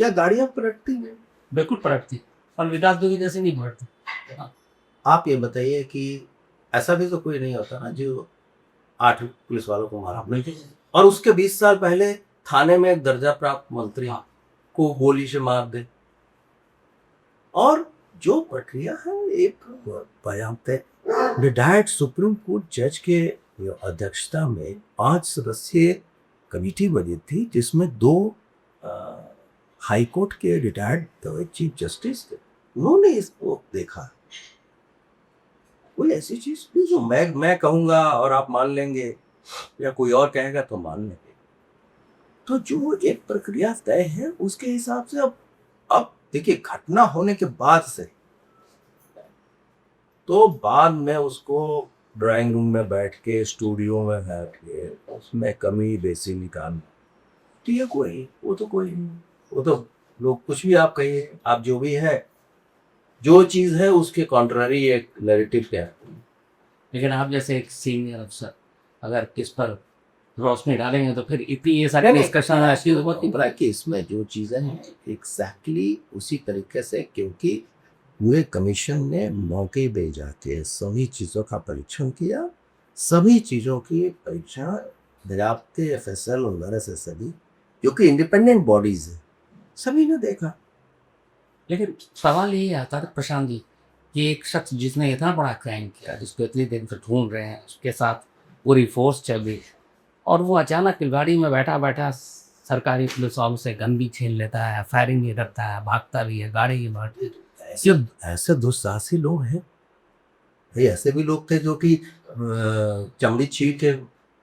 क्या गाड़ियां पलटती हैं? बिल्कुल पलटती और विकास दुबे जैसे नहीं पलटती। हाँ, आप ये बताइए कि ऐसा भी तो कोई नहीं होता ना जो 8 पुलिस वालों को मारा। बिल्कुल। और उसके 20 साल पहले थाने में एक दर्जा प्राप्त मंत्री हाँ, को गोली से मार दे। और जो प्रक्रिया है एक बयान तय रिटायर्ड सुप्रीम कोर्ट जज के अध्यक्षता में 5 सदस्यीय कमेटी बनी थी जिसमें 2 हाई कोर्ट के रिटायर्ड चीफ जस्टिस थे। उन्होंने इसको देखा। कोई ऐसी चीज नहीं जो मैं कहूंगा और आप मान लेंगे या कोई और कहेगा तो मान लेंगे। तो जो एक प्रक्रिया तय है उसके हिसाब से अब देखिए घटना होने के बाद से तो बाद में उसको ड्राइंग रूम में बैठ के स्टूडियो में बैठ के उसमें कमी बेसी निकाल तो ये कोई वो तो कोई नहीं। वो तो लोग कुछ भी आप कहिए आप जो भी है जो चीज है उसके कॉन्ट्ररी एक नैरेटिव क्या है। लेकिन आप जैसे एक सीनियर अफसर अगर किस पर रोशनी डालेंगे तो फिर इतनी ये सारी डिस्कशन ऐसी होती पता है कि इसमें जो चीजें हैं एग्जैक्टली उसी तरीके से क्योंकि पूरे कमीशन ने मौके भेजा के सभी चीजों का परीक्षण किया। सभी चीजों की परीक्षण दरियाफ्ते एफएसएल और नरएसएसएल जो कि इंडिपेंडेंट बॉडीज है सभी ने देखा। लेकिन सवाल यही आता है प्रशांत जी कि एक शख्स जिसने इतना बड़ा क्राइम किया जिसको इतनी दिन से ढूंढ रहे हैं उसके साथ पूरी फोर्स चल रही है और वो अचानक गाड़ी में बैठा बैठा सरकारी पुलिस वालों से गन भी छीन लेता है, फायरिंग भी करता है, भागता भी है, गाड़ी भी मारती है। ऐसे ऐसे दुस्साहसी लोग हैं भाई। ऐसे भी लोग थे जो कि चमड़ी छीन के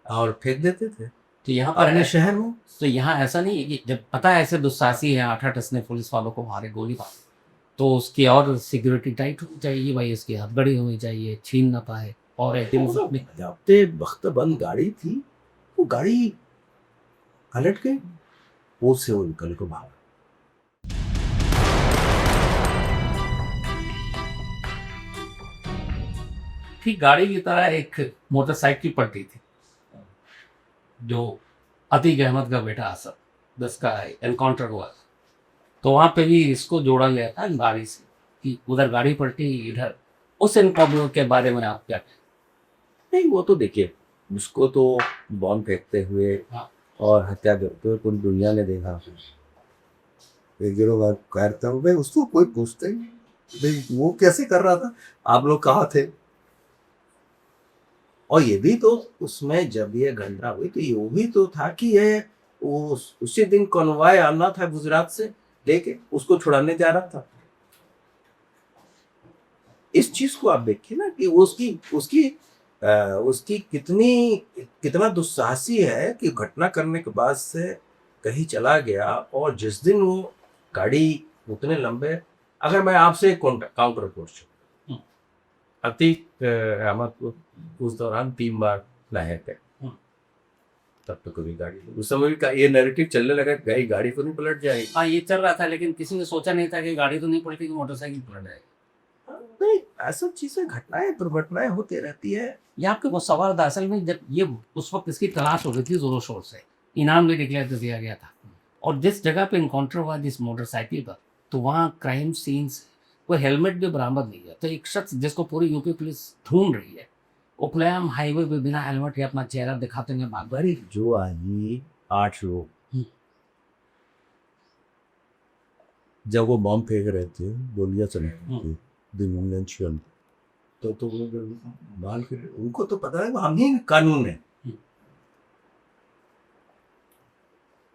और फेंक देते थे तो यहाँ पर अपने है शहर में। तो यहाँ ऐसा नहीं है कि जब पता है ऐसे दुस्साहसी है 8-8 ने पुलिस वालों को मारे गोली मार तो उसकी और सिक्योरिटी टाइट होनी चाहिए भाई, उसकी हथकड़ी होनी चाहिए, छीन ना पाए और जाते वक्त बंद गाड़ी थी वो गाड़ी पलट गई वो से वो निकल को भागा। ठीक गाड़ी की तरह एक मोटरसाइकिल पलटी थी जो अतीक अहमद का बेटा असद 10 का एनकाउंटर हुआ था। तो वहां पे भी इसको जोड़ा गया था गाड़ी से कि उधर गाड़ी पलटी इधर उस एनकाउंटर के बारे में आप क्या नहीं वो तो देखिए उसको तो बॉम्ब फेंकते हुए हाँ। और हत्या करते हुए पूरी दुनिया ने देखा। एक दिनों बाद करता हूँ भाई उसको कोई पूछता ही नहीं भाई वो कैसे कर रहा था आप लोग कहाँ थे। और ये भी तो उसमें जब ये घटना हुई तो ये भी तो था कि ये उसी दिन कॉन्वॉय आना था गुजरात से लेके उसको छुड़ाने जा रहा था। इस चीज को आप देखिए ना कि उसकी कितना दुस्साहसी है कि घटना करने के बाद से कहीं चला गया और जिस दिन वो गाड़ी उतने लंबे अगर मैं आपसे काउंटर क्वेश्चन अतीक अहमद को उस दौरान 3 बार लाए थे तब तो कभी गाड़ी उस समय का ये नैरेटिव चलने लगा गाड़ी तो नहीं पलट जाएगी। हाँ ये चल रहा था लेकिन किसी ने सोचा नहीं था कि गाड़ी तो नहीं पलटेगी मोटरसाइकिल पलट जाएगी। नहीं ऐसा चीजें घटनाएं दुर्घटनाएं होती रहती है। ये आपके वो सवाल था असल में जब ये उस वक्त इसकी तलाश हो रही थी जोरों शोर से, इनाम भी डिक्लेयर कर दिया गया था और जिस जगह पे इनकाउंटर हुआ जिस मोटरसाइकिल पर तो वहाँ क्राइम सीन्स कोई हेलमेट भी बरामद नहीं है। तो एक शख्स जिसको पूरी यूपी पुलिस ढूंढ रही है वो खुलेआम हाईवे पे बिना हेलमेट के अपना चेहरा दिखाते हुए भाग बड़ी जो आई 8 लोग जब वो बम फेंक रहे थे गोलियां चल तो बाल के उनको तो पता है हम ही कानून है।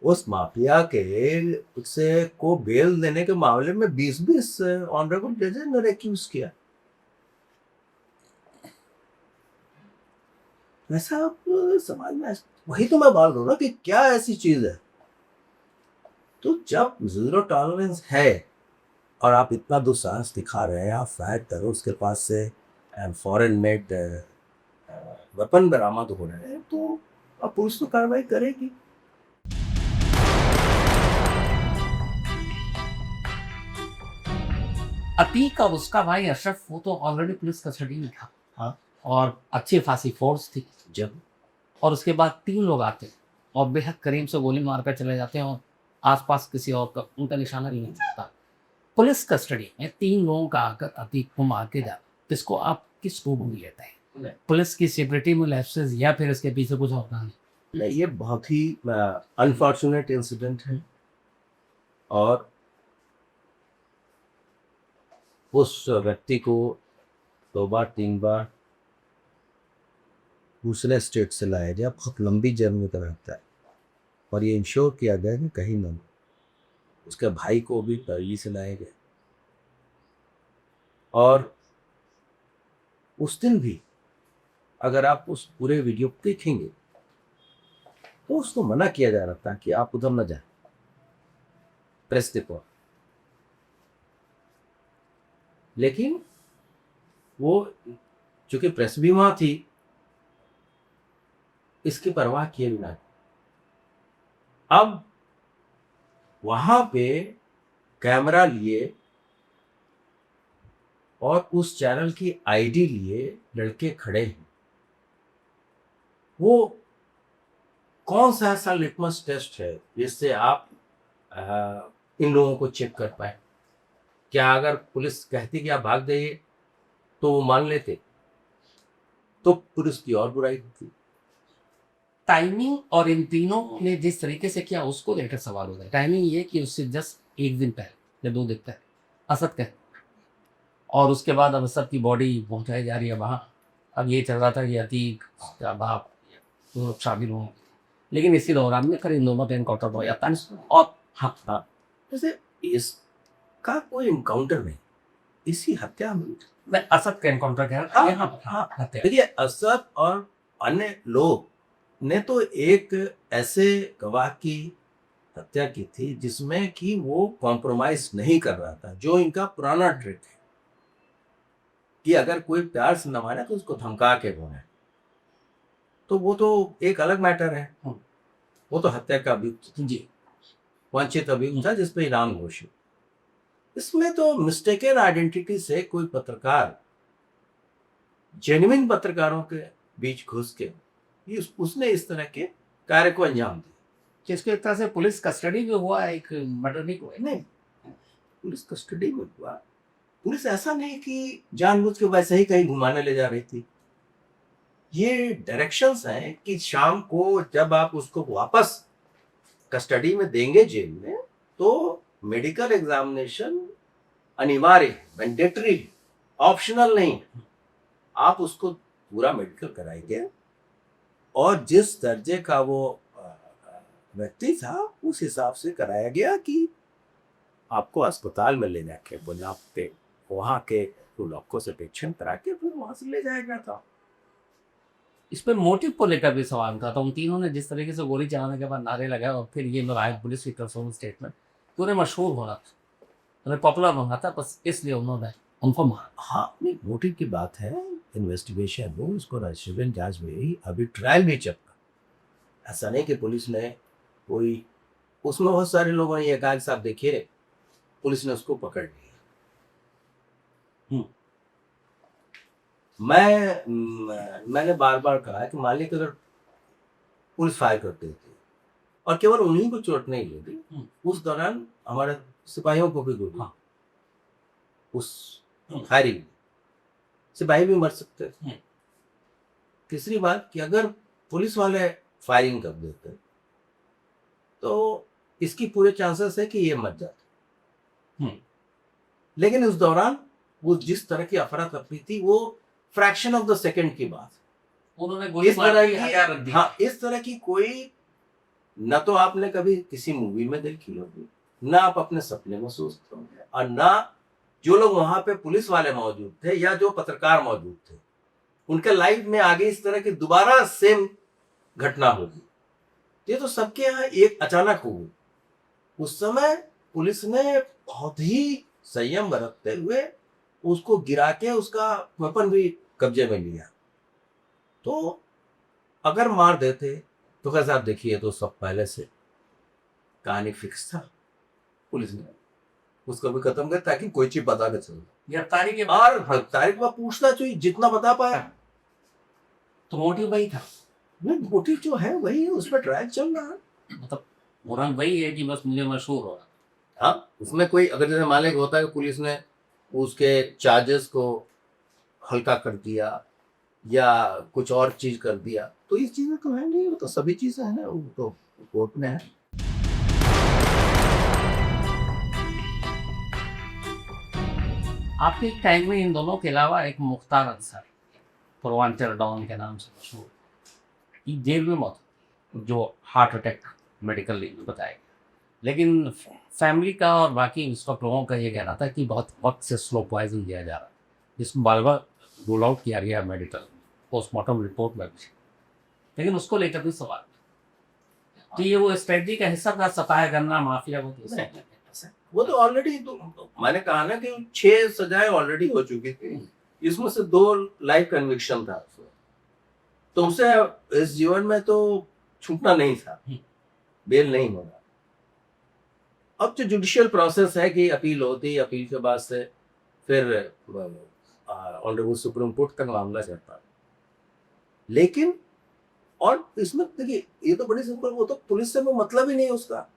उस माफिया के से को बेल देने के मामले में 20-20 ऑनरेबल जजेस ने एक्यूज किया। वैसा समाज में वही तो मैं बोल रहा हूँ ना कि क्या ऐसी चीज है। तो जब 0 टॉलरेंस है और आप इतना दुस्साहस दिखा रहे हैं आप फायर करो उसके पास से फॉरेन मेड वेपन बरामद हो रहे हैं तो अब पुलिस तो कार्रवाई करेगी। अतीक और उसका भाई अशरफ वो तो ऑलरेडी पुलिस कस्टडी में था। हाँ। और अच्छी खासी फोर्स थी जब और उसके बाद 3 लोग आते और बेहद करीब से गोली मार कर चले जाते हैं और आसपास किसी और का उनका निशाना नहीं मिल सकता। पुलिस कस्टडी में 3 लोगों का आकर अतीक को मार के जा, इसको आप किस रूप में लेते हैं? पुलिस की सिक्योरिटी में लैप्सेस या फिर इसके पीछे कुछ और कहानी? नहीं, ये बहुत ही अनफॉर्चुनेट इंसिडेंट है और उस व्यक्ति को 2 बार 3 बार दूसरे स्टेट से लाया गया, बहुत लंबी जर्नी का रहता है और ये इंश्योर किया गया कि कहीं न उसके भाई को भी दिल्ली से लाया गया और उस दिन भी अगर आप उस पूरे वीडियो को देखेंगे तो उसको मना किया जा रहा था कि आप उधर न जाए, प्रेस डिपो। लेकिन वो चूंकि प्रेस भी वहां थी, इसकी परवाह किए बिना अब वहां पे कैमरा लिए और उस चैनल की आईडी लिए लड़के खड़े हैं। वो कौन सा ऐसा लिटमस टेस्ट है जिससे आप इन लोगों को चेक कर पाए? क्या अगर पुलिस कहती कि आप भाग जाइए तो वो मान लेते? तो पुलिस की और बुराई होती। टाइमिंग और इन तीनों ने जिस तरीके से किया उसको लेकर सवाल होता है। टाइमिंग ये कि उससे जस्ट 1 दिन पहले या 2 दिन पहले असद का, और उसके बाद अब असद की बॉडी पहुंचाई जा रही है वहाँ। अब ये चल रहा था कि अतीक का बाप तो शामिल हों, लेकिन इसी दौरान में इन दोनों का एनकाउंटर हो जाता है। और हाँ, जैसे इसका कोई इनकाउंटर नहीं, इसी हत्या में मैं असद का एनकाउंटर कह रहा था। हाँ, हत्या। देखिए, असद और अन्य लोग ने तो एक ऐसे गवाह की हत्या की थी जिसमें कि वो कॉम्प्रोमाइज नहीं कर रहा था, जो इनका पुराना ट्रिक है कि अगर कोई प्यार से न माने तो उसको धमका के बोले। तो वो तो एक अलग मैटर है, वो तो हत्या का अभियुक्त जी वंचित अभियुक्त था जिसपे इनाम घोषित। इसमें तो मिस्टेकन आइडेंटिटी से कोई पत्रकार जेन्युइन पत्रकारों के बीच घुस के उसने इस तरह के कार्य को अंजाम दिया, जिसके एक तरह से पुलिस कस्टडी में हुआ, एक मर्डर नहीं हुआ। नहीं, पुलिस कस्टडी में हुआ। पुलिस ऐसा नहीं कि जानबूझ के वैसे ही कहीं घुमाने ले जा रही थी। ये डायरेक्शंस हैं कि शाम को जब आप उसको वापस कस्टडी में देंगे जेल में, तो मेडिकल एग्जामिनेशन अनिवार्य है, मैंडेटरी है, ऑप्शनल नहीं। आप उसको पूरा मेडिकल कराएंगे और जिस दर्जे का वो व्यक्ति था उस हिसाब से कराया गया कि आपको अस्पताल में ले जाके बुला के वहाँ के डॉक्टर से परीक्षण करा के फिर वहां से ले जाया गया था। इस पर मोटिव को लेकर भी सवाल था। तो उन तीनों ने जिस तरीके से गोली चलाने के बाद नारे लगाए और फिर ये लगाए पुलिस की तरफ से स्टेटमेंट, तो उन्हें मशहूर होना था, उन्हें पॉपुलर होना था, बस इसलिए उन्होंने उनको मारा। हाँ, नहीं, मोटिव की बात है, इन्वेस्टिगेशन हो, उसको राष्ट्रीय जांच में ही अभी ट्रायल भी चलता। ऐसा नहीं कि पुलिस ने कोई, उसमें बहुत सारे लोगों ने ये कहा कि साहब देखिए पुलिस ने उसको पकड़ लिया। मैंने बार बार कहा कि मान लीजिए अगर पुलिस फायर करती थी और केवल उन्हीं को चोट नहीं लगी, उस दौरान हमारे सिपाहियों को भी गोली, उस फायरिंग सिपाही भी मर सकते थे। तीसरी बात कि अगर पुलिस वाले फायरिंग कर देते तो इसकी पूरे चांसेस है कि ये मर जाते। लेकिन उस दौरान वो जिस तरह की अफरा तफरी थी, वो फ्रैक्शन ऑफ द सेकंड की बात, उन्होंने गोली इस तरह की हथियार रख दिया। हाँ, इस तरह की कोई न तो आपने कभी किसी मूवी में देखी होगी, ना आप अपने सपने में सोचते होंगे, और ना जो लोग वहां पे पुलिस वाले मौजूद थे या जो पत्रकार मौजूद थे उनके लाइफ में आगे इस तरह की दोबारा सेम घटना होगी। ये तो सबके यहाँ एक अचानक हुई। उस समय पुलिस ने बहुत ही संयम बरतते हुए उसको गिरा के उसका वेपन भी कब्जे में लिया। तो अगर मार देते तो कैसे, आप देखिए, तो सब पहले से कहानी फिक्स था। पुलिस ने उसको भी खत्म कर ताकि कोई चीज पता न चले। गिरफ्तारी के और तारीख में पूछना चाहिए जितना बता पाया। तो मोटिव वही था, मोटिव जो है वही है, उस पर ट्रायल चल रहा है। मतलब रंग वही है कि बस मुझे मशहूर हो रहा। हाँ, उसमें कोई अगर जैसे मालिक होता है कि पुलिस ने उसके चार्जेस को हल्का कर दिया या कुछ और चीज कर दिया, तो इस चीजें तो है नहीं, वो तो सभी चीजें है ना, वो तो कोर्ट में है। आपके टाइम में इन दोनों के अलावा एक मुख्तार अंसार, पूर्वांचल डॉन के नाम से मशहूर, की जेल में मौत हुई, जो हार्ट अटैक मेडिकल लीव में बताया गया। लेकिन फैमिली का और बाकी उस वक्त लोगों का ये कहना था कि बहुत वक्त से स्लो पॉइजन दिया जा रहा है, जिसको बार बार रूल आउट किया गया मेडिकल पोस्टमार्टम रिपोर्ट में भी, लेकिन उसको लेकर भी सवाल। तो ये वो स्ट्रेटजी का हिस्सा था, सफाया करना माफिया को तो नहीं, वो तो ऑलरेडी, तो मैंने कहा ना कि 6 सजाएं ऑलरेडी हो चुकी थी, इसमें से 2 लाइफ कन्विक्शन था उसमें। तो उसे इस जीवन में तो छूटना नहीं था, बेल नहीं होगा। अब जो जुडिशियल प्रोसेस है कि अपील होती, अपील के बाद से फिर ऑनरेबल सुप्रीम कोर्ट तक मामला जाता है। लेकिन और इसमें देखिए, ये तो बड़ी सिंपल, वो तो पुलिस से वो मतलब ही नहीं है उसका,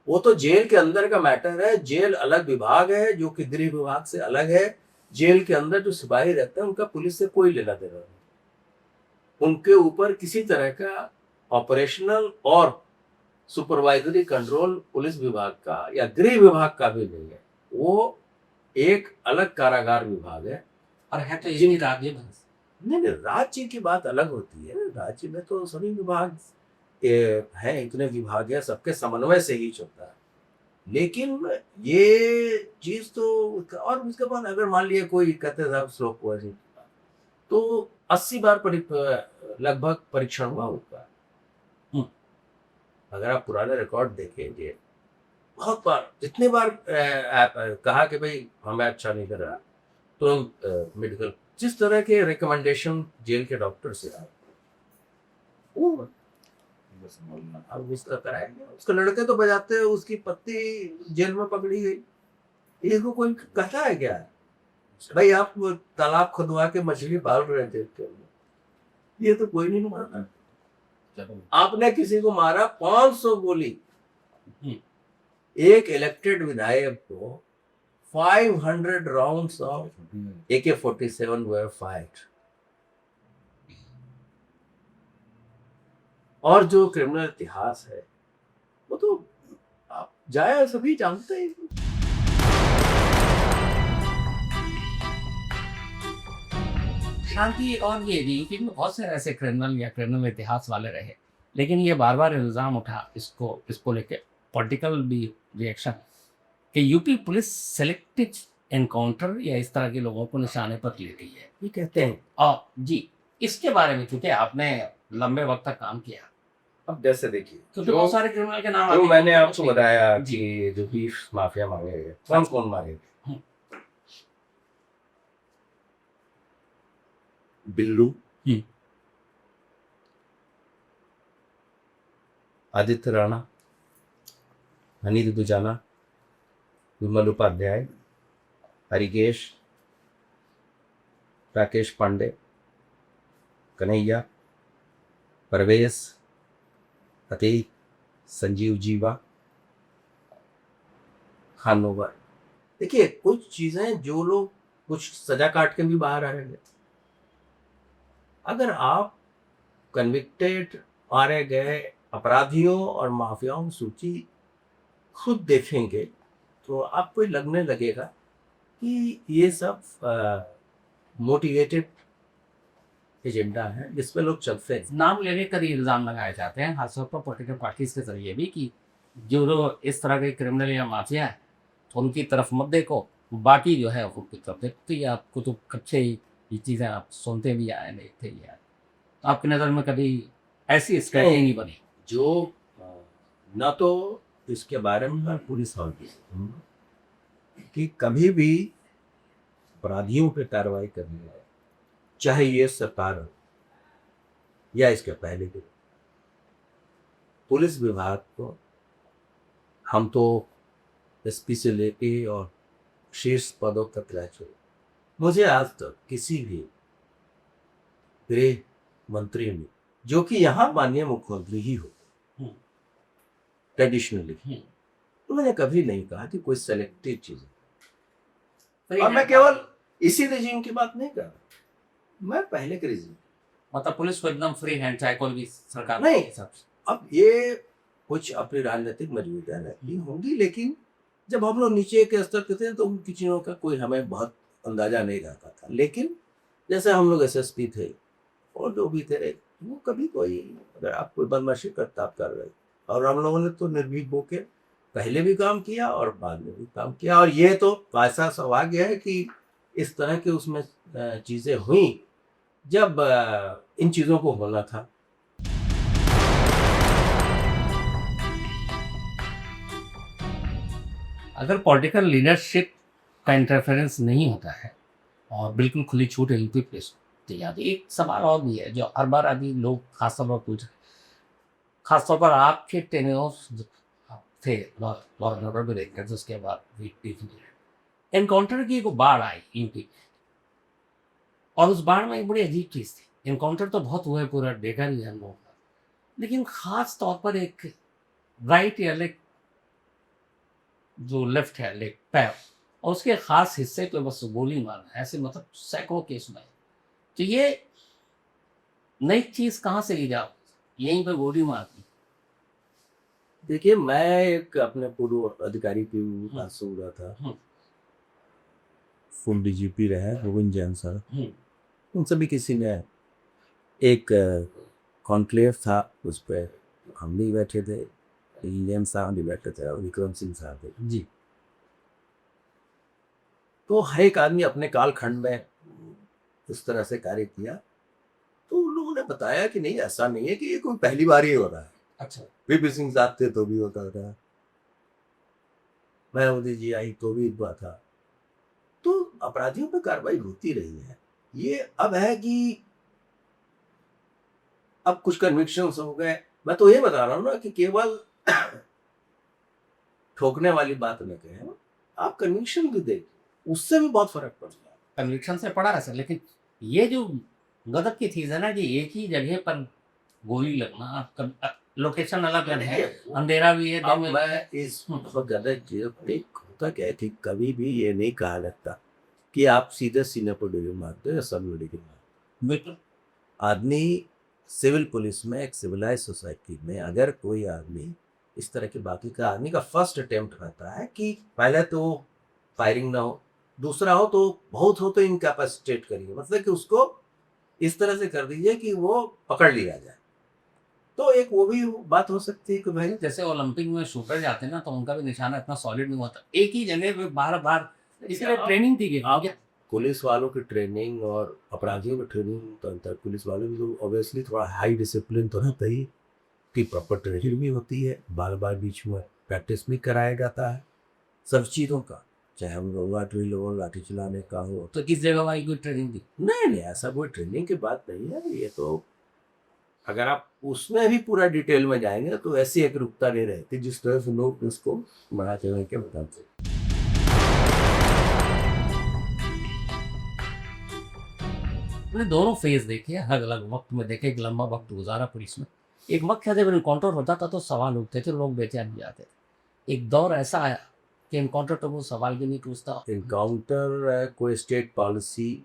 वो तो जेल के अंदर का मैटर है। जेल अलग विभाग है जो कि गृह विभाग से अलग है। जेल के अंदर जो सिपाही रहते हैं उनका पुलिस से कोई लेना देना नहीं, उनके ऊपर किसी तरह का ऑपरेशनल और सुपरवाइजरी कंट्रोल पुलिस विभाग का या गृह विभाग का भी नहीं है। वो एक अलग कारागार विभाग है। और है तो यही राज्य में। नहीं नहीं, राज्य की बात अलग होती है। राज्य में तो सभी विभाग हैं, इतने विभाग है, सबके समन्वय से ही चलता है। लेकिन ये चीज तो, और उसके बाद अगर मान लिया कोई कहते साहब स्लो पॉइजन, तो 80 बार लगभग परीक्षण हुआ उसका। अगर आप पुराने रिकॉर्ड देखेंगे, बहुत बार, जितने बार कहा कि भाई हमें अच्छा नहीं कर रहा, तो मेडिकल जिस तरह के रिकमेंडेशन जेल के डॉक्टर से आए, वो अब उसका कराएंगे। उसके लड़के तो बजाते हैं, उसकी पत्नी जेल में पकड़ी गई। इसको कोई कहता है क्या भाई आप वो तालाब खुदवा के मछली पाल रहे थे, ये तो कोई नहीं मानता। आपने किसी को मारा 500 गोली, एक इलेक्टेड विधायक को 500 rounds of AK-47 were fired। और जो क्रिमिनल इतिहास है वो तो आप जाए सभी जानते हैं। शांति और ये भी कि बहुत से ऐसे क्रिमिनल या क्रिमिनल इतिहास वाले रहे, लेकिन ये बार बार इल्ज़ाम उठा इसको लेके पॉलिटिकल भी रिएक्शन कि यूपी पुलिस सेलेक्टिव एनकाउंटर या इस तरह के लोगों को निशाने पर ले रही है, ये कहते हैं। और जी इसके बारे में क्योंकि आपने लंबे वक्त तक काम किया, अब जैसे देखिए, क्योंकि बहुत सारे क्रिमिनल के नाम जो आते मैंने हैं, आपको बताया कि जो बीफ माफिया मारे गए, कौन कौन मारे गए? बिल्लू, आदित्य राणा, अनिल दुजाना, विमल उपाध्याय, हरिकेश, राकेश पांडे, कन्हैया, परवेश, अतीक, संजीव जीवा, खानोवर। देखिए, कुछ चीजें जो लोग कुछ सजा काट के भी बाहर आ रहे हैं, अगर आप कन्विक्टेड मारे गए अपराधियों और माफियाओं की सूची खुद देखेंगे तो आपको लगने लगेगा कि ये सब मोटिवेटेड एजेंडा है जिसपे लोग चलते हैं। नाम लेने कर ही इल्ज़ाम लगाए जाते हैं, खासतौर पर पॉलिटिकल पार्टीज के जरिए भी, कि जो लोग इस तरह के क्रिमिनल या माफिया है तो उनकी तरफ मत देखो, बाकी जो है उनकी तरफ देखो। तो ये आपको तो कब से ही ये चीज़ें आप सुनते भी आए, देखते ही आए, तो आपकी नज़र में कभी ऐसी स्ट्रैटेजी नहीं बनी? जो ना तो इसके बारे में पूरी सवाल कि कभी भी अपराधियों पे कार्रवाई करनी है, चाहे ये सरकार हो या इसके पहले भी, पुलिस विभाग को हम तो SP से लेके और शीर्ष पदों तक रह चुके। मुझे आज तक किसी भी गृह मंत्री ने, जो कि यहाँ माननीय मुख्यमंत्री ही हो, ट्रेडिशनली। हम्म। तो मैंने कभी नहीं कहा कि कोई सेलेक्टिव चीज है। Free और मैं hand- केवल इसी रिजीम की बात नहीं कर रहा, मैं पहले के रिजीम। मतलब पुलिस को एकदम फ्री हैंड, चाहे कोई भी सरकार नहीं। के हिसाब से। अब ये कुछ अपनी राजनीतिक मजबूरियां रहती होंगी, लेकिन जब हम लोग नीचे के स्तर के थे तो उनकी चीज़ों का कोई हमें बहुत अंदाजा नहीं रहता था। लेकिन जैसे हम लोग एसएसपी थे और जो भी थे, वो कभी कोई, अगर आप कोई बदमाशी करता आप कर रहे, और हम लोगों ने तो निर्भीक होके पहले भी काम किया और बाद में भी काम किया। और ये तो ऐसा सौभाग्य है कि इस तरह के उसमें चीज़ें हुई जब इन चीज़ों को होना था। अगर पॉलिटिकल लीडरशिप का इंटरफेरेंस नहीं होता है और बिल्कुल खुली छूट है यूपी पुलिस को, तो यार एक सवाल और भी है जो हर बार अभी लोग खासतौर पर पूछ रहे हैं, खासतौर पर आपके टेन्योर्स थे लॉ एंड ऑर्डर में देखकर, तो उसके बाद एनकाउंटर की एक बाढ़ आई यूपी, और उस बाढ़ में एक बड़ी अजीब चीज थी। एनकाउंटर तो बहुत हुआ है, पूरा देखा नहीं है हम लोगों का, लेकिन खास तौर पर एक राइट या लेग, जो लेफ्ट है लेग पैर, और उसके खास हिस्से पे बस गोली मारना, ऐसे मतलब सैकड़ों केस में। तो ये नई चीज कहाँ से ली जाओ, यहीं पे गोली मार दी। देखिए, मैं एक अपने पूर्व अधिकारी के पास से हुआ था, हम्म। फुल डीजीपी रहे गोविंद जैन सर। हम्म। उन सभी किसी ने एक कॉन्क्लेव था, उस पर हम भी बैठे थे, इंडियन साहब भी बैठे थे और विक्रम सिंह साहब थे जी। तो हर एक आदमी अपने कालखंड में इस तरह से कार्य किया। तो उन लोगों ने बताया कि नहीं, ऐसा नहीं है कि ये कोई पहली बार ही हो रहा है। अच्छा। वीपी सिंह साहब थे तो भी होता था, मायावती जी आई तो भी हुआ था। तो अपराधियों पर कार्रवाई होती रही है। ये अब है कि अब कुछ कन्विक्शंस हो गए। मैं तो ये बता रहा हूँ ना कि केवल ठोकने वाली बात न कहें, आप कन्विक्शन भी देख, उससे भी बहुत फर्क पड़ता है। कन्विक्शन से पड़ा है सर, लेकिन ये जो गजब की चीज है ना कि एक ही जगह पर गोली लगना, लोकेशन अलग अलग है, अंधेरा भी है, अब दिन में मैं इस गलत चीज होता क्या है कि कभी भी ये नहीं कहा लगता कि आप सीधे सीने पर गोली मारते हो या सब गोली मारते। बिल्कुल। आदमी सिविल पुलिस में, एक सिविलाइज सोसाइटी में अगर कोई आदमी इस तरह की बाकी का आदमी का फर्स्ट अटेम्प्ट रहता है कि पहले तो फायरिंग ना हो, दूसरा हो तो बहुत हो तो इनकैपेसिटेट करिए, मतलब कि उसको इस तरह से कर दीजिए कि वो पकड़ लिया जाए। तो एक वो भी बात हो सकती है कि भाई जैसे ओलंपिक में शूटर जाते हैं ना, तो उनका भी निशाना इतना सॉलिड नहीं होता, एक ही जगह पे बार बार, इसलिए ट्रेनिंग थी कि आप पुलिस वालों की ट्रेनिंग और अपराधियों की ट्रेनिंग तो अंतर। पुलिस वालों की तो ऑब्वियसली थोड़ा हाई डिसिप्लिन तो रहता ही, कि प्रॉपर ट्रेनिंग भी होती है, बार बार बीच में प्रैक्टिस भी कराया जाता है सब चीज़ों का, चाहे हम लोग ड्रिल हो, लाठी चलाने का हो। तो किस जगह वही कोई ट्रेनिंग थी? नहीं नहीं, ऐसा कोई ट्रेनिंग की बात नहीं है। ये तो अगर आप उसमें भी पूरा डिटेल में जाएंगे तो ऐसी एक रुकता नहीं रहती जिस तरह से लोग उसको बढ़ाते हुए के बताते। मैंने दोनों फेज देखे, अलग अलग वक्त में देखे, एक लंबा वक्त गुजारा पुलिस में। एक वक्त था जब इनकाउंटर होता था तो सवाल उठते थे, लोग बेचैन हो जाते थे। एक दौर ऐसा आया कि इनकाउंटर तो वो सवाल भी नहीं पूछता। इनकाउंटर कोई स्टेट पॉलिसी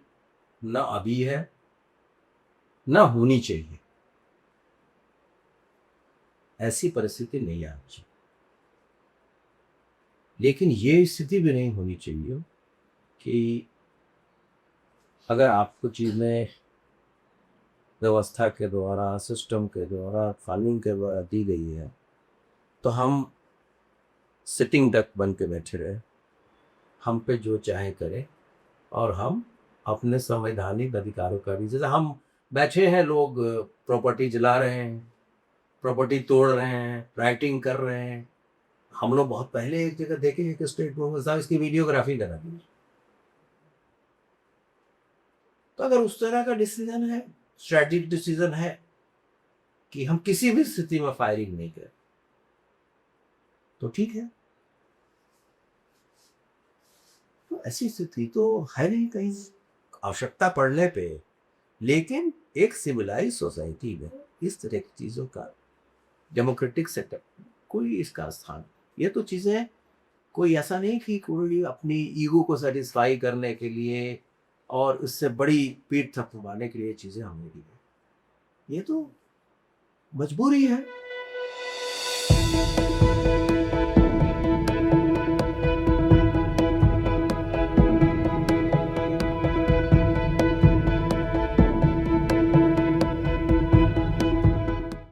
ना अभी है ना होनी चाहिए, ऐसी परिस्थिति नहीं आनी चाहिए। लेकिन ये स्थिति भी नहीं होनी चाहिए कि अगर आपको चीज़ें व्यवस्था के द्वारा, सिस्टम के द्वारा, कानून के द्वारा दी गई है तो हम सिटिंग डक बन के बैठे रहे, हम पे जो चाहे करें, और हम अपने संवैधानिक अधिकारों का भी, जैसे हम बैठे हैं, लोग प्रॉपर्टी जला रहे हैं, प्रॉपर्टी तोड़ रहे हैं, राइटिंग कर रहे हैं। हम लोग बहुत पहले एक जगह देखे एक स्टेट में साहब इसकी वीडियोग्राफी करा दी। तो अगर उस तरह का डिसीजन है, स्ट्रेटेजिक डिसीजन है कि हम किसी भी स्थिति में फायरिंग नहीं करें, तो ठीक है। तो ऐसी स्थिति तो है नहीं कहीं आवश्यकता पड़ने पे। लेकिन एक सिविलाइज सोसाइटी में इस तरह की चीज़ों का डेमोक्रेटिक सेटअप कोई इसका स्थान, ये तो चीज़ें कोई ऐसा नहीं कि कोई अपनी ईगो को सेटिस्फाई करने के लिए और उससे बड़ी पीठ थपथपाने के लिए चीज़ें हमने की हैं। ये तो मजबूरी है।